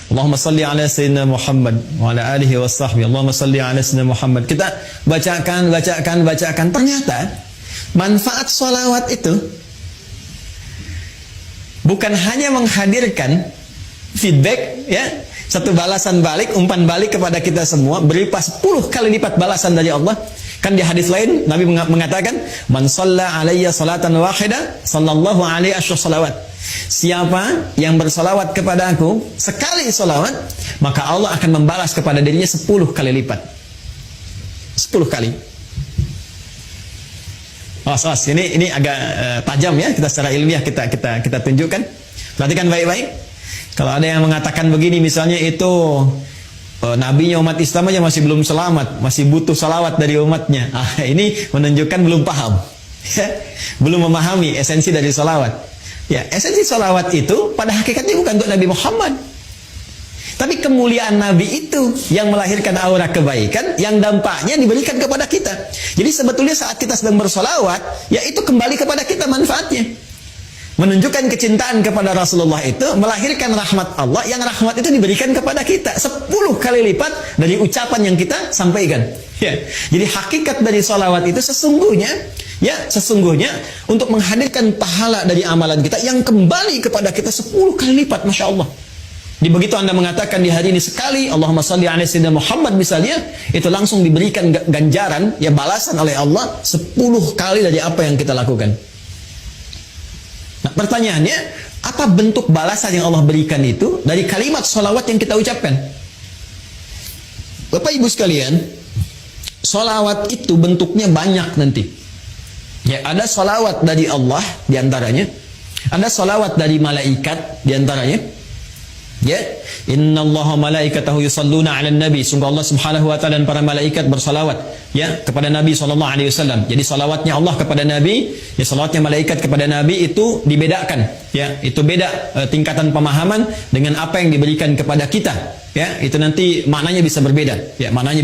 Allahumma salli ala sayyidina Muhammad wa ala alihi wa sahbihi. Allahumma salli ala sayyidina Muhammad. Kita bacakan. Ternyata manfaat sholawat itu bukan hanya menghadirkan feedback, ya, satu balasan balik, umpan balik kepada kita semua, berupa 10 kali lipat balasan dari Allah. Kan di hadis lain Nabi mengatakan, "Man shalla alayya salatan wahida, sallallahu alaihi asyra salawat." Siapa yang bersalawat kepada aku sekali salawat, maka Allah akan membalas kepada dirinya 10 kali lipat. 10 kali. Ini agak tajam ya, kita secara ilmiah kita tunjukkan. Perhatikan baik-baik. Kalau ada yang mengatakan begini, misalnya itu nabinya umat Islam aja masih belum selamat, masih butuh salawat dari umatnya. Ini menunjukkan belum paham, ya, belum memahami esensi dari salawat. Ya, esensi salawat itu pada hakikatnya bukan untuk Nabi Muhammad, tapi kemuliaan Nabi itu yang melahirkan aura kebaikan yang dampaknya diberikan kepada kita. Jadi sebetulnya saat kita sedang bersolawat, ya itu kembali kepada kita manfaatnya. Menunjukkan kecintaan kepada Rasulullah itu melahirkan rahmat Allah, yang rahmat itu diberikan kepada kita 10 kali lipat dari ucapan yang kita sampaikan. Ya. Jadi hakikat dari solawat itu sesungguhnya untuk menghadirkan pahala dari amalan kita yang kembali kepada kita 10 kali lipat, Masya Allah. Di begitu Anda mengatakan di hari ini sekali Allahumma salli ala sayyidina Muhammad misalnya, itu langsung diberikan ganjaran, ya, balasan oleh Allah 10 kali dari apa yang kita lakukan. Nah, pertanyaannya, apa bentuk balasan yang Allah berikan itu dari kalimat sholawat yang kita ucapkan? Bapak Ibu sekalian, sholawat itu bentuknya banyak nanti. Ya, ada sholawat dari Allah diantaranya, ada sholawat dari malaikat diantaranya. Ya, innallaha malaikatahu yusalluna 'alan nabi. Sungguh Allah Subhanahu wa taala dan para malaikat bersalawat, ya, kepada Nabi sallallahu alaihi wasallam. Jadi salawatnya Allah kepada Nabi, ya, salawatnya malaikat kepada Nabi itu dibedakan, ya. Itu beda tingkatan pemahaman dengan apa yang diberikan kepada kita, ya. Itu nanti maknanya bisa berbeda, ya, maknanya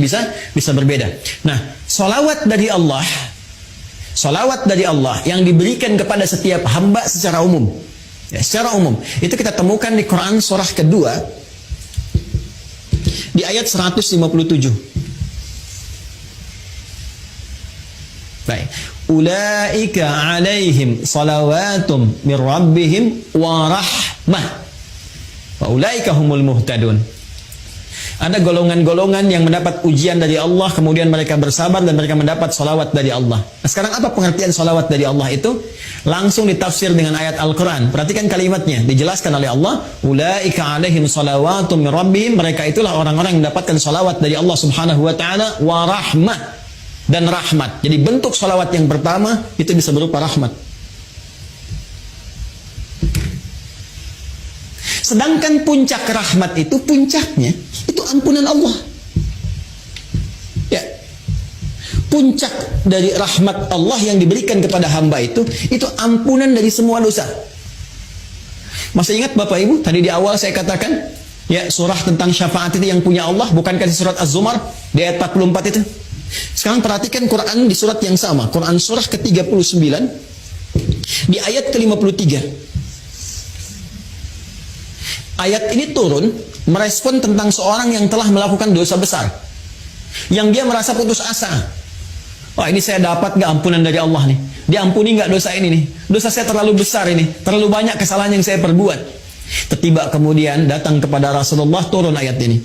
bisa berbeda. Nah, salawat dari Allah yang diberikan kepada setiap hamba secara umum. Ya, secara umum itu kita temukan di Quran surah kedua di ayat 157. Baik. Ulaika alaihim salawatum mir rabbihim wa rahmah wa ulaika humul muhtadun. Ada golongan-golongan yang mendapat ujian dari Allah, kemudian mereka bersabar dan mereka mendapat salawat dari Allah. Nah, sekarang apa pengertian salawat dari Allah itu? Langsung ditafsir dengan ayat Al-Quran. Perhatikan kalimatnya, dijelaskan oleh Allah, ulaika alaihim salawatum min rabbihim, mereka itulah orang-orang yang mendapatkan salawat dari Allah Subhanahu wa taala, wa rahmah, dan rahmat. Jadi bentuk salawat yang pertama itu bisa berupa rahmat. Sedangkan puncak rahmat itu, puncaknya itu ampunan Allah. Ya. Puncak dari rahmat Allah yang diberikan kepada hamba itu ampunan dari semua dosa. Masih ingat Bapak Ibu, tadi di awal saya katakan, ya, surah tentang syafaat itu yang punya Allah, bukankah di surat Az-Zumar di ayat 44 itu? Sekarang perhatikan Quran di surat yang sama, Quran surah ke-39 di ayat ke-53. Ayat ini turun merespon tentang seorang yang telah melakukan dosa besar, yang dia merasa putus asa. Wah, ini saya dapat nggak ampunan dari Allah nih? Diampuni nggak dosa ini nih? Dosa saya terlalu besar ini, terlalu banyak kesalahan yang saya perbuat. Tiba kemudian datang kepada Rasulullah turun ayat ini.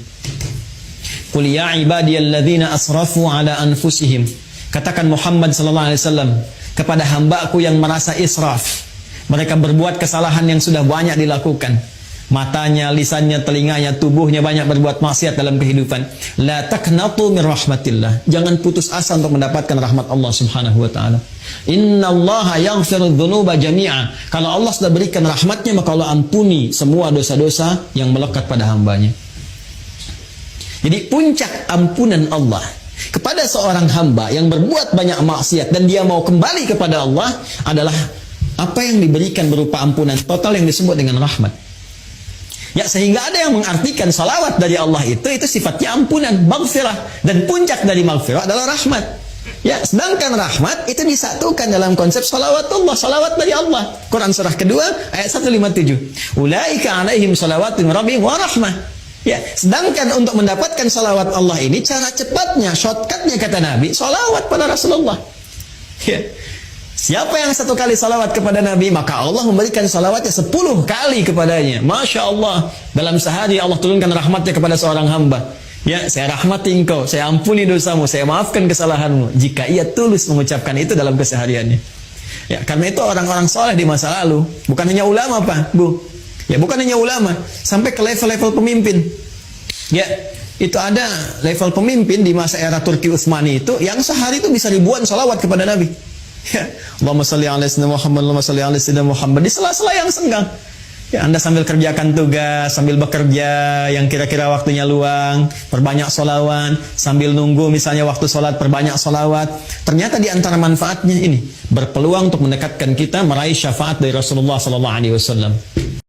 Qul ya ibadiyalladzina asrafu ala anfusihim. Katakan Muhammad sallallahu alaihi wasallam kepada hamba-Ku yang merasa israf. Mereka berbuat kesalahan yang sudah banyak dilakukan. Matanya, lisannya, telinganya, tubuhnya banyak berbuat maksiat dalam kehidupan. La taqnatu min rahmatillah. Jangan putus asa untuk mendapatkan rahmat Allah Subhanahu wa taala. Innallaha yaghfiru dzunuba jami'a. Kalau Allah sudah berikan rahmatnya, maka Allah ampuni semua dosa-dosa yang melekat pada hambanya. Jadi puncak ampunan Allah kepada seorang hamba yang berbuat banyak maksiat dan dia mau kembali kepada Allah adalah apa yang diberikan berupa ampunan total yang disebut dengan rahmat. Ya, sehingga ada yang mengartikan salawat dari Allah itu sifatnya ampunan, maghfirah, dan puncak dari maghfirah adalah rahmat. Ya, sedangkan rahmat itu disatukan dalam konsep salawatullah, salawat dari Allah. Quran surah kedua ayat 157. Ulaika alaihim salawatun rabbihim wa rahmah. Ya, sedangkan untuk mendapatkan salawat Allah ini cara cepatnya, shortcutnya kata Nabi, salawat pada Rasulullah. Ya. Siapa yang 1 kali salawat kepada Nabi, maka Allah memberikan salawatnya 10 kali kepadanya. Masya Allah. Dalam sehari Allah turunkan rahmatnya kepada seorang hamba. Ya, saya rahmati engkau, saya ampuni dosamu, saya maafkan kesalahanmu. Jika ia tulus mengucapkan itu dalam kesehariannya. Ya, karena itu orang-orang soleh di masa lalu, bukan hanya ulama Pak, Bu. Ya, bukan hanya ulama, sampai ke level-level pemimpin. Ya, itu ada level pemimpin di masa era Turki Utsmani itu, yang sehari itu bisa ribuan salawat kepada Nabi. Ya, Allahumma salli ala sayyidina Muhammad, Allahumma salli ala sayyidina Muhammad, di sela-sela yang senggang. Ya, Anda sambil kerjakan tugas, sambil bekerja yang kira-kira waktunya luang, perbanyak sholawat, sambil nunggu misalnya waktu sholat, perbanyak sholawat. Ternyata di antara manfaatnya ini, berpeluang untuk mendekatkan kita meraih syafaat dari Rasulullah SAW.